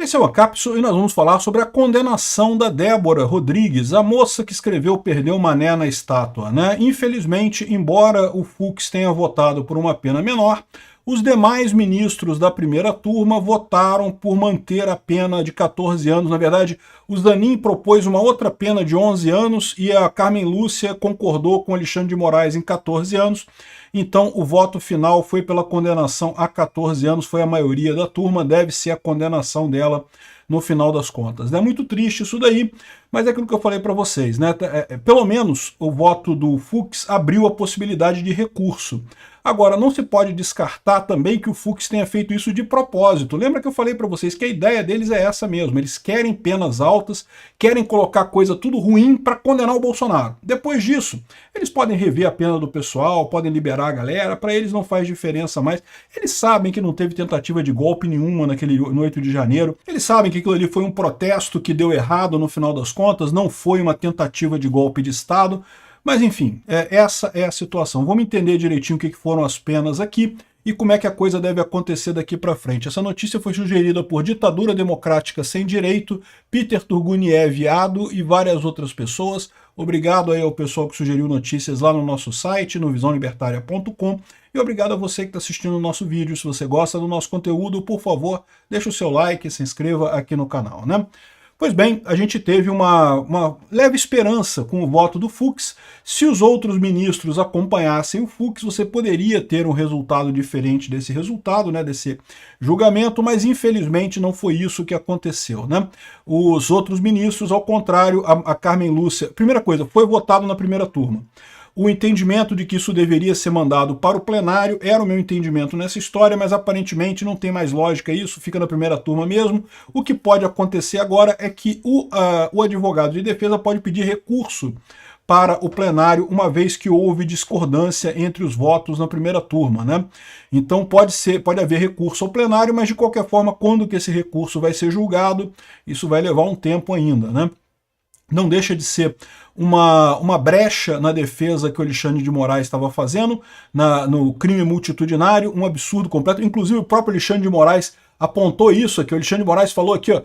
Esse é o Acapso e nós vamos falar sobre a condenação da Débora Rodrigues, a moça que escreveu Perdeu Mané na estátua, né? Infelizmente, embora o Fux tenha votado por uma pena menor, os demais ministros da primeira turma votaram por manter a pena de 14 anos. Na verdade, o Zanin propôs uma outra pena de 11 anos e a Carmen Lúcia concordou com Alexandre de Moraes em 14 anos. Então, o voto final foi pela condenação a 14 anos, foi a maioria da turma, deve ser a condenação dela no final das contas. É muito triste isso daí, mas é aquilo que eu falei para vocês, né? Pelo menos o voto do Fux abriu a possibilidade de recurso. Agora, não se pode descartar também que o Fux tenha feito isso de propósito. Lembra que eu falei para vocês que a ideia deles é essa mesmo, eles querem penas altas, querem colocar coisa tudo ruim para condenar o Bolsonaro. Depois disso, eles podem rever a pena do pessoal, podem liberar a galera, para eles não faz diferença mais. Eles sabem que não teve tentativa de golpe nenhuma no 8 de janeiro, eles sabem que aquilo ali foi um protesto que deu errado no final das contas, não foi uma tentativa de golpe de Estado. Mas enfim, essa é a situação. Vamos entender direitinho o que foram as penas aqui e como é que a coisa deve acontecer daqui para frente. Essa notícia foi sugerida por Ditadura Democrática Sem Direito, Peter Turguniev Ado e várias outras pessoas. Obrigado aí ao pessoal que sugeriu notícias lá no nosso site, no visãolibertaria.com. E obrigado a você que está assistindo o nosso vídeo. Se você gosta do nosso conteúdo, por favor, deixa o seu like e se inscreva aqui no canal, né? Pois bem, a gente teve uma leve esperança com o voto do Fux. Se os outros ministros acompanhassem o Fux, você poderia ter um resultado diferente desse resultado, né, desse julgamento, mas infelizmente não foi isso que aconteceu, né? Os outros ministros, ao contrário, a Carmen Lúcia, primeira coisa, foi votado na primeira turma. O entendimento de que isso deveria ser mandado para o plenário era o meu entendimento nessa história, mas aparentemente não tem mais lógica isso, fica na primeira turma mesmo. O que pode acontecer agora é que o advogado de defesa pode pedir recurso para o plenário, uma vez que houve discordância entre os votos na primeira turma, né? Então pode haver recurso ao plenário, mas de qualquer forma, quando que esse recurso vai ser julgado, isso vai levar um tempo ainda, né? Não deixa de ser uma brecha na defesa que o Alexandre de Moraes estava fazendo, no crime multitudinário, um absurdo completo. Inclusive o próprio Alexandre de Moraes apontou isso aqui. O Alexandre de Moraes falou aqui, ó,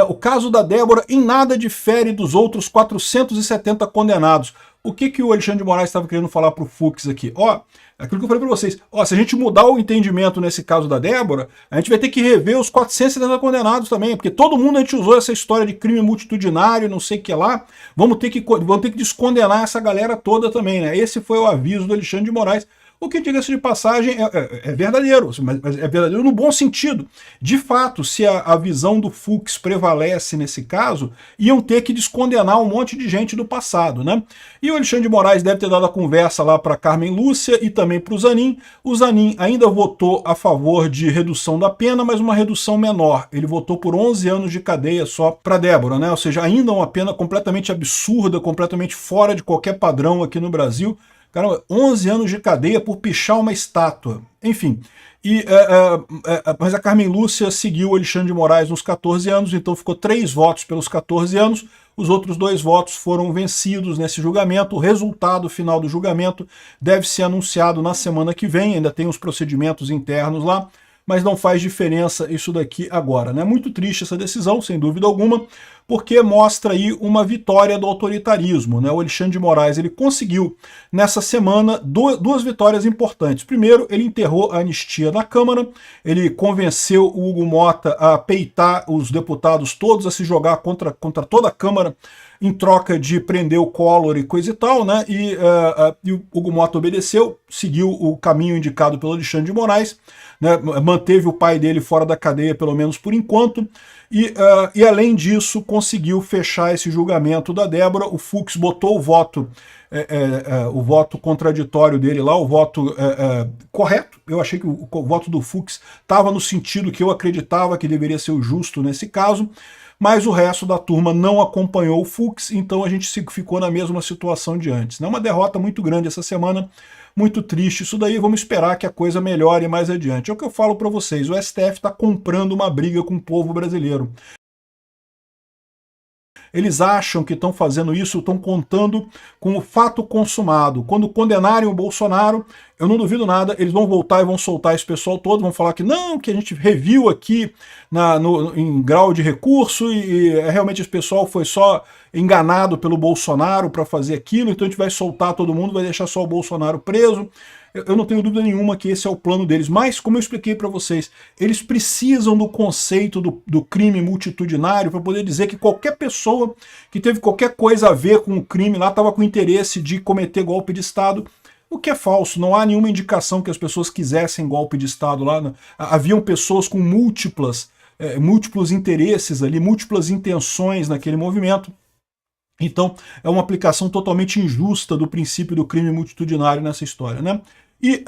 o caso da Débora em nada difere dos outros 470 condenados. O que o Alexandre de Moraes estava querendo falar para o Fux aqui? Ó, aquilo que eu falei para vocês, ó, se a gente mudar o entendimento nesse caso da Débora, a gente vai ter que rever os 470 condenados também, porque todo mundo a gente usou essa história de crime multitudinário, não sei o que lá, vamos ter que descondenar essa galera toda também, né? Esse foi o aviso do Alexandre de Moraes. O que, diga-se de passagem, é verdadeiro, mas é verdadeiro no bom sentido. De fato, se a visão do Fux prevalece nesse caso, iam ter que descondenar um monte de gente do passado, né? E o Alexandre de Moraes deve ter dado a conversa lá para Carmen Lúcia e também para o Zanin. O Zanin ainda votou a favor de redução da pena, mas uma redução menor. Ele votou por 11 anos de cadeia só para Débora, né? Ou seja, ainda uma pena completamente absurda, completamente fora de qualquer padrão aqui no Brasil. Caramba, 11 anos de cadeia por pichar uma estátua. Enfim, mas a Carmen Lúcia seguiu o Alexandre de Moraes nos 14 anos, então ficou 3 votos pelos 14 anos. Os outros 2 votos foram vencidos nesse julgamento. O resultado final do julgamento deve ser anunciado na semana que vem, ainda tem os procedimentos internos lá, mas não faz diferença isso daqui agora, né? Muito triste essa decisão, sem dúvida alguma, porque mostra aí uma vitória do autoritarismo, né? O Alexandre de Moraes, ele conseguiu, nessa semana, 2 vitórias importantes. Primeiro, ele enterrou a anistia na Câmara, ele convenceu o Hugo Mota a peitar os deputados todos, a se jogar contra toda a Câmara, em troca de prender o Collor e coisa e tal, né? E o Hugo Mota obedeceu, seguiu o caminho indicado pelo Alexandre de Moraes, né? Manteve o pai dele fora da cadeia, pelo menos por enquanto, e além disso, conseguiu fechar esse julgamento da Débora. O Fux botou o voto contraditório dele lá, o voto correto. Eu achei que o voto do Fux estava no sentido que eu acreditava que deveria ser o justo nesse caso, mas o resto da turma não acompanhou o Fux, então a gente ficou na mesma situação de antes. É uma derrota muito grande essa semana, muito triste isso daí, vamos esperar que a coisa melhore mais adiante. É o que eu falo para vocês, o STF está comprando uma briga com o povo brasileiro. eles acham que estão fazendo isso, estão contando com o fato consumado. Quando condenarem o Bolsonaro, eu não duvido nada, eles vão voltar e vão soltar esse pessoal todo, vão falar que não, que a gente reviu aqui em grau de recurso e realmente esse pessoal foi só enganado pelo Bolsonaro para fazer aquilo, então a gente vai soltar todo mundo, vai deixar só o Bolsonaro preso. Eu não tenho dúvida nenhuma que esse é o plano deles, mas, como eu expliquei para vocês, eles precisam do conceito do crime multitudinário para poder dizer que qualquer pessoa que teve qualquer coisa a ver com o crime lá estava com interesse de cometer golpe de Estado, o que é falso. Não há nenhuma indicação que as pessoas quisessem golpe de Estado lá. Haviam pessoas com múltiplos interesses ali, múltiplas intenções naquele movimento. Então, é uma aplicação totalmente injusta do princípio do crime multitudinário nessa história, né? E,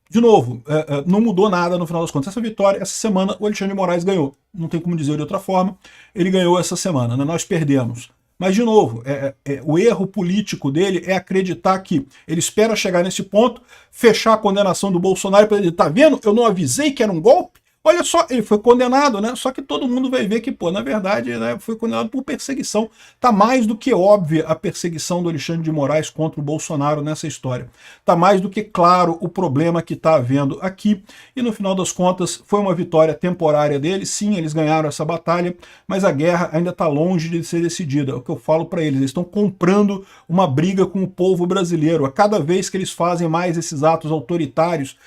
de novo, não mudou nada no final das contas. Essa vitória, essa semana, o Alexandre de Moraes ganhou. Não tem como dizer de outra forma. Ele ganhou essa semana, né? Nós perdemos. Mas, de novo, o erro político dele é acreditar que ele espera chegar nesse ponto, fechar a condenação do Bolsonaro para ele, tá vendo? Eu não avisei que era um golpe? Olha só, ele foi condenado, né? Só que todo mundo vai ver que, pô, na verdade, né, foi condenado por perseguição. Tá mais do que óbvia a perseguição do Alexandre de Moraes contra o Bolsonaro nessa história. Tá mais do que claro o problema que tá havendo aqui. E no final das contas, foi uma vitória temporária deles. Sim, eles ganharam essa batalha, mas a guerra ainda tá longe de ser decidida. É o que eu falo para eles. Eles estão comprando uma briga com o povo brasileiro. A cada vez que eles fazem mais esses atos autoritários,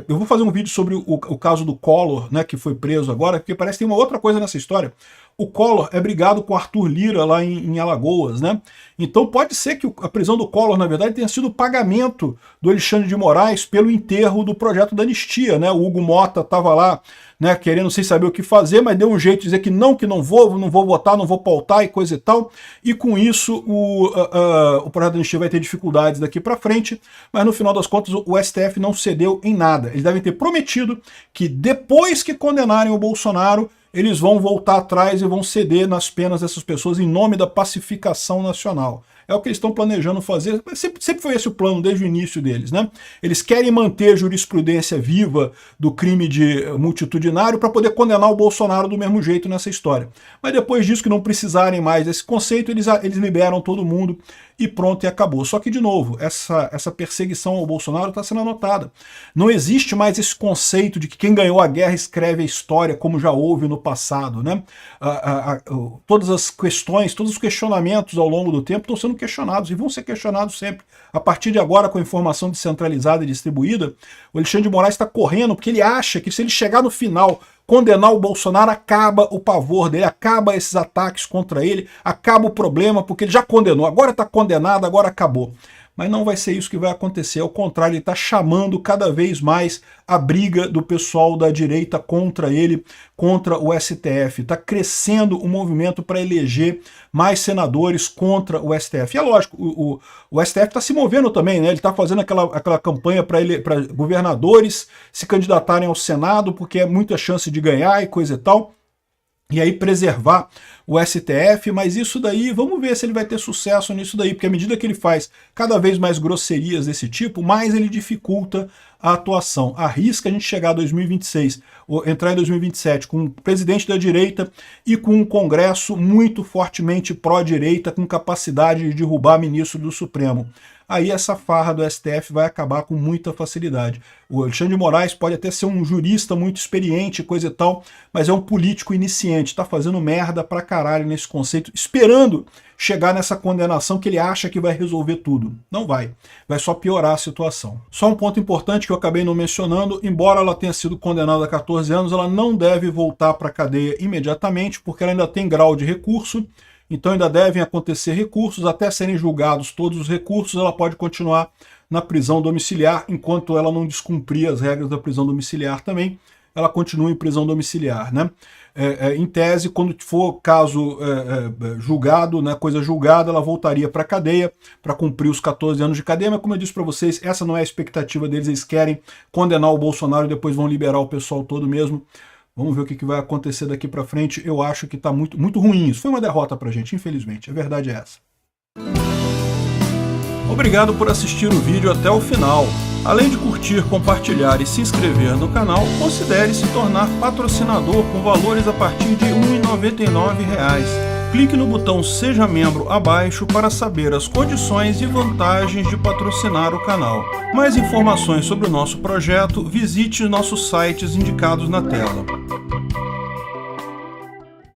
eu vou fazer um vídeo sobre o caso do Collor, né, que foi preso agora, porque parece que tem uma outra coisa nessa história. O Collor é brigado com Arthur Lira lá em Alagoas, né? Então pode ser que a prisão do Collor, na verdade, tenha sido o pagamento do Alexandre de Moraes pelo enterro do projeto da anistia, né? O Hugo Mota estava lá, né, querendo sem saber o que fazer, mas deu um jeito de dizer que não vou votar, não vou pautar e coisa e tal. E com isso o projeto da anistia vai ter dificuldades daqui para frente, mas no final das contas o STF não cedeu em nada. Eles devem ter prometido que depois que condenarem o Bolsonaro, eles vão voltar atrás e vão ceder nas penas dessas pessoas em nome da pacificação nacional. É o que eles estão planejando fazer, sempre foi esse o plano desde o início deles, né? Eles querem manter a jurisprudência viva do crime de multitudinário para poder condenar o Bolsonaro do mesmo jeito nessa história. Mas depois disso, que não precisarem mais desse conceito, eles liberam todo mundo e pronto, e acabou. Só que, de novo, essa perseguição ao Bolsonaro está sendo anotada. Não existe mais esse conceito de que quem ganhou a guerra escreve a história, como já houve no passado, né? Todas as questões, todos os questionamentos ao longo do tempo estão sendo questionados e vão ser questionados sempre. A partir de agora, com a informação descentralizada e distribuída, o Alexandre de Moraes está correndo porque ele acha que se ele chegar no final, condenar o Bolsonaro, acaba o pavor dele, acaba esses ataques contra ele, acaba o problema, porque ele já condenou, agora está condenado, agora acabou. Mas não vai ser isso que vai acontecer, ao contrário, ele está chamando cada vez mais a briga do pessoal da direita contra ele, contra o STF. Está crescendo o movimento para eleger mais senadores contra o STF. E é lógico, o STF está se movendo também, né? Ele está fazendo aquela campanha para governadores se candidatarem ao Senado, porque é muita chance de ganhar e coisa e tal. E aí preservar o STF, mas isso daí, vamos ver se ele vai ter sucesso nisso daí, porque à medida que ele faz cada vez mais grosserias desse tipo, mais ele dificulta a atuação. Arrisca a gente chegar a 2026, ou entrar em 2027 com um presidente da direita e com um Congresso muito fortemente pró-direita, com capacidade de derrubar ministro do Supremo. Aí essa farra do STF vai acabar com muita facilidade. O Alexandre de Moraes pode até ser um jurista muito experiente, coisa e tal, mas é um político iniciante, tá fazendo merda pra caralho nesse conceito, esperando chegar nessa condenação que ele acha que vai resolver tudo. Não vai. Vai só piorar a situação. Só um ponto importante que eu acabei não mencionando, embora ela tenha sido condenada a 14 anos, ela não deve voltar para a cadeia imediatamente, porque ela ainda tem grau de recurso, então ainda devem acontecer recursos, até serem julgados todos os recursos, ela pode continuar na prisão domiciliar, enquanto ela não descumprir as regras da prisão domiciliar também, ela continua em prisão domiciliar, né? Em tese, quando for caso julgado, né, coisa julgada, ela voltaria para a cadeia para cumprir os 14 anos de cadeia, mas como eu disse para vocês, essa não é a expectativa deles, eles querem condenar o Bolsonaro e depois vão liberar o pessoal todo mesmo. Vamos ver o que vai acontecer daqui para frente. Eu acho que está muito, muito ruim isso. Foi uma derrota para a gente, infelizmente. A verdade é essa. Obrigado por assistir o vídeo até o final. Além de curtir, compartilhar e se inscrever no canal, considere se tornar patrocinador com valores a partir de R$ 1,99. Clique no botão Seja Membro abaixo para saber as condições e vantagens de patrocinar o canal. Mais informações sobre o nosso projeto, visite nossos sites indicados na tela.